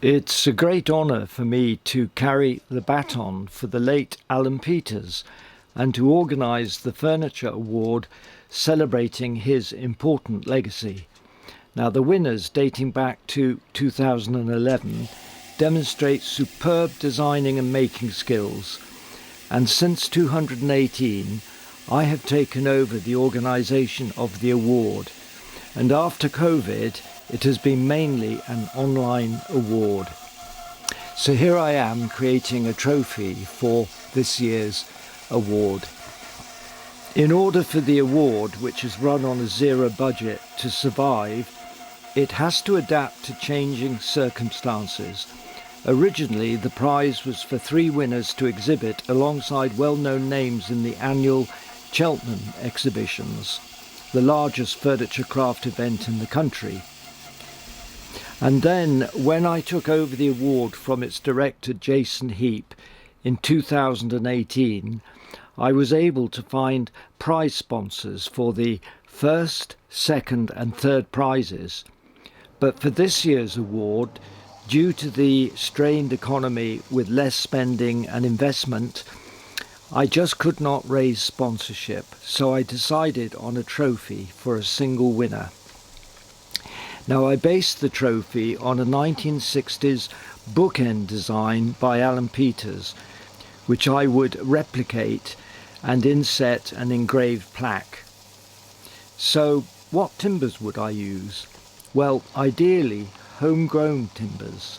It's a great honour for me to carry the baton for the late Alan Peters and to organise the Furniture Award celebrating his important legacy. Now, the winners, dating back to 2011, demonstrate superb designing and making skills, and since 2018 I have taken over the organisation of the award, and after COVID it has been mainly an online award. So here I am creating a trophy for this year's award. In order for the award, which is run on a zero budget, to survive, it has to adapt to changing circumstances. Originally, the prize was for 3 winners to exhibit alongside well-known names in the annual Cheltenham exhibitions, the largest furniture craft event in the country. And then, when I took over the award from its director Jason Heap in 2018, I was able to find prize sponsors for the first, second and third prizes. But for this year's award, due to the strained economy with less spending and investment, I just could not raise sponsorship, so I decided on a trophy for a single winner. Now, I based the trophy on a 1960s bookend design by Alan Peters, which I would replicate and inset an engraved plaque. So, what timbers would I use? Well, ideally, homegrown timbers.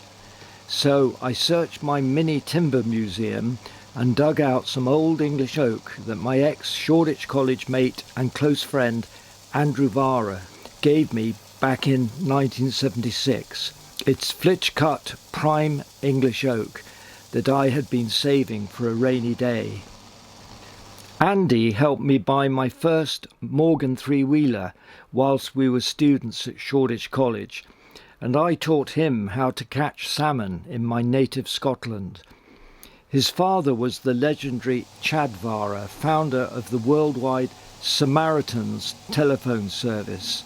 So I searched my mini timber museum and dug out some old English oak that my ex-Shoreditch College mate and close friend Andrew Varah gave me back in 1976. It's Flitch-cut prime English oak that I had been saving for a rainy day. Andy helped me buy my first Morgan three-wheeler whilst we were students at Shoreditch College, and I taught him how to catch salmon in my native Scotland. His father was the legendary Chad Varah, founder of the worldwide Samaritans telephone service.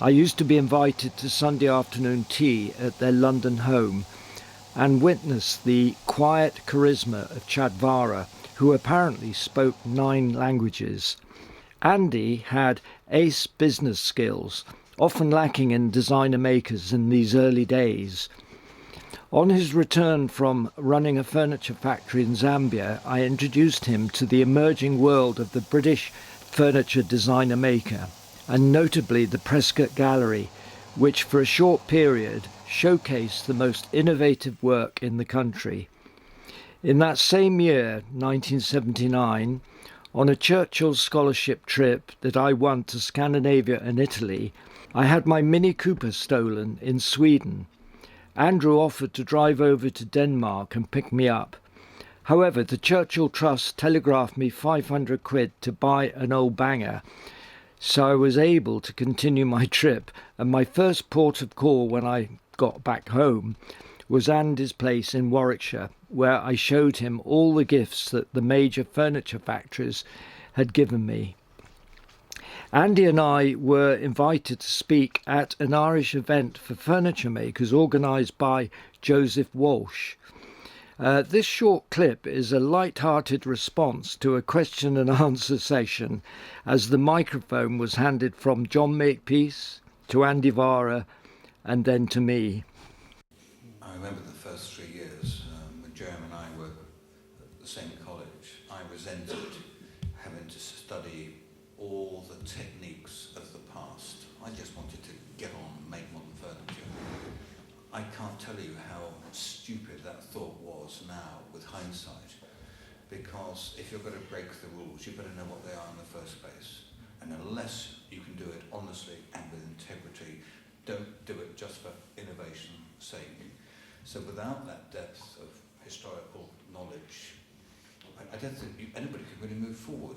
I used to be invited to Sunday afternoon tea at their London home and witnessed the quiet charisma of Chad Varah, who apparently spoke 9 languages. Andy had ace business skills, often lacking in designer makers in these early days. On his return from running a furniture factory in Zambia, I introduced him to the emerging world of the British furniture designer maker, and notably the Prescott Gallery, which for a short period showcased the most innovative work in the country. In that same year, 1979, on a Churchill scholarship trip that I won to Scandinavia and Italy, I had my Mini Cooper stolen in Sweden. Andrew offered to drive over to Denmark and pick me up. However, the Churchill Trust telegraphed me 500 quid to buy an old banger, so I was able to continue my trip, and my first port of call when I got back home was Andy's place in Warwickshire, where I showed him all the gifts that the major furniture factories had given me. Andy and I were invited to speak at an Irish event for furniture makers organised by Joseph Walsh. This short clip is a light-hearted response to a question and answer session as the microphone was handed from John Makepeace to Andy Varah and then to me. I remember the first 3 years when Jeremy and I were at the same college. I resented having to study all the techniques of the past. I just wanted to get on and make modern furniture. I can't tell you how stupid that thought was now with hindsight, because if you're going to break the rules, you better know what they are in the first place. And unless you can do it honestly and with integrity, don't do it just for innovation's sake. So without that depth of historical knowledge, I don't think anybody can really move forward.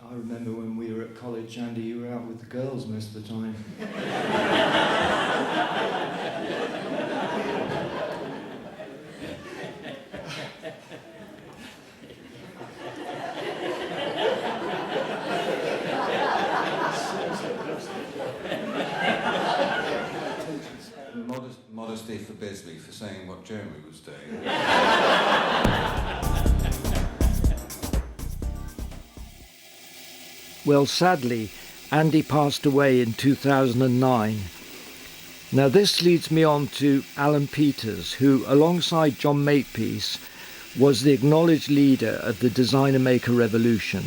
I remember when we were at college, Andy, you were out with the girls most of the time. Besley for saying what Jeremy was doing. Well, sadly, Andy passed away in 2009. Now this leads me on to Alan Peters, who, alongside John Makepeace, was the acknowledged leader of the designer-maker revolution.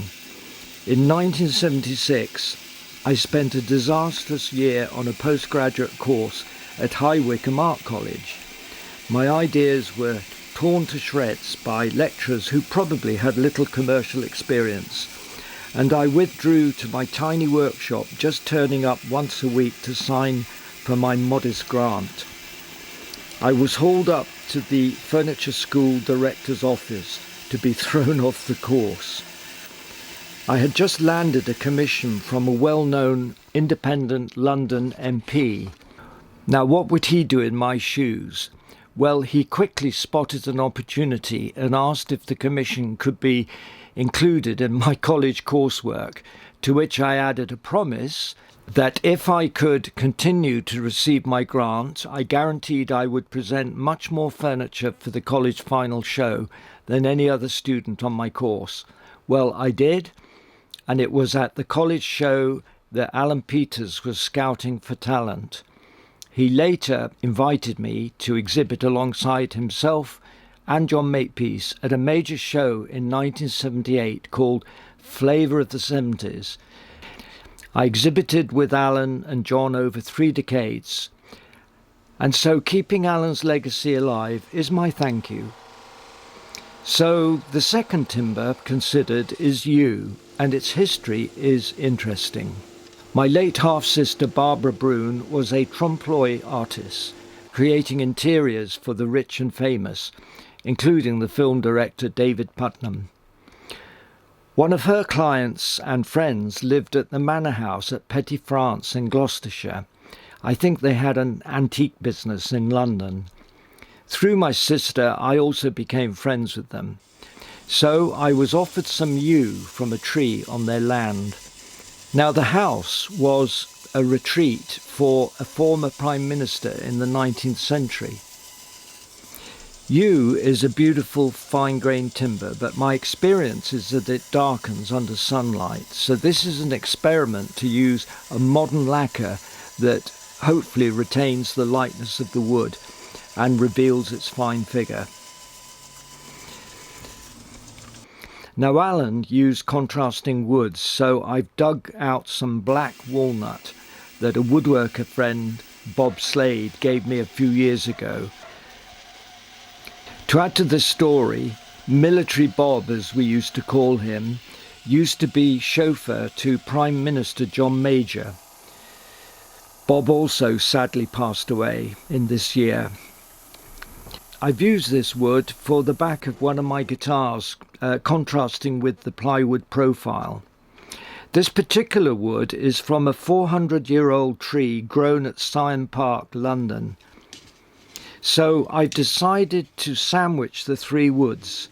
In 1976, I spent a disastrous year on a postgraduate course at High Wycombe Art College. My ideas were torn to shreds by lecturers who probably had little commercial experience, and I withdrew to my tiny workshop, just turning up once a week to sign for my modest grant. I was hauled up to the furniture school director's office to be thrown off the course. I had just landed a commission from a well-known independent London MP. Now, what would he do in my shoes? Well, he quickly spotted an opportunity and asked if the commission could be included in my college coursework, to which I added a promise that if I could continue to receive my grant, I guaranteed I would present much more furniture for the college final show than any other student on my course. Well, I did, and it was at the college show that Alan Peters was scouting for talent. He later invited me to exhibit alongside himself and John Makepeace at a major show in 1978 called Flavour of the 70s. I exhibited with Alan and John over 3 decades, and so keeping Alan's legacy alive is my thank you. So the second timber considered is yew, and its history is interesting. My late half-sister Barbara Broun was a trompe-l'oeil artist, creating interiors for the rich and famous, including the film director David Putnam. One of her clients and friends lived at the Manor House at Petty France in Gloucestershire. I think they had an antique business in London. Through my sister, I also became friends with them. So I was offered some yew from a tree on their land. Now, the house was a retreat for a former Prime Minister in the 19th century. Yew is a beautiful fine-grained timber, but my experience is that it darkens under sunlight. So this is an experiment to use a modern lacquer that hopefully retains the lightness of the wood and reveals its fine figure. Now, Alan used contrasting woods, so I've dug out some black walnut that a woodworker friend, Bob Slade, gave me a few years ago. To add to this story, Military Bob, as we used to call him, used to be chauffeur to Prime Minister John Major. Bob also sadly passed away in this year. I've used this wood for the back of one of my guitars, contrasting with the plywood profile. This particular wood is from a 400-year-old tree grown at Syon Park, London. So I've decided to sandwich the 3 woods.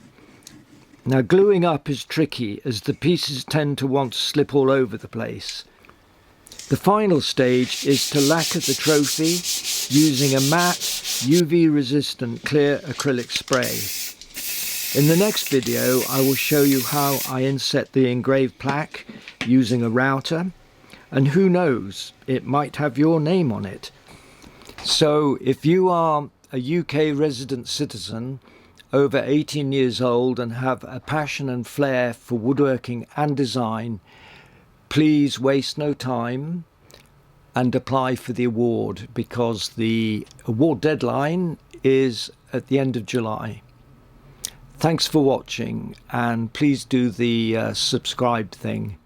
Now, gluing up is tricky as the pieces tend to want to slip all over the place. The final stage is to lacquer the trophy using a matte, UV-resistant clear acrylic spray. In the next video, I will show you how I inset the engraved plaque using a router, and who knows, it might have your name on it. So if you are a UK resident citizen over 18 years old and have a passion and flair for woodworking and design, please waste no time and apply for the award, because the award deadline is at the end of July. Thanks for watching, and please do the subscribe thing.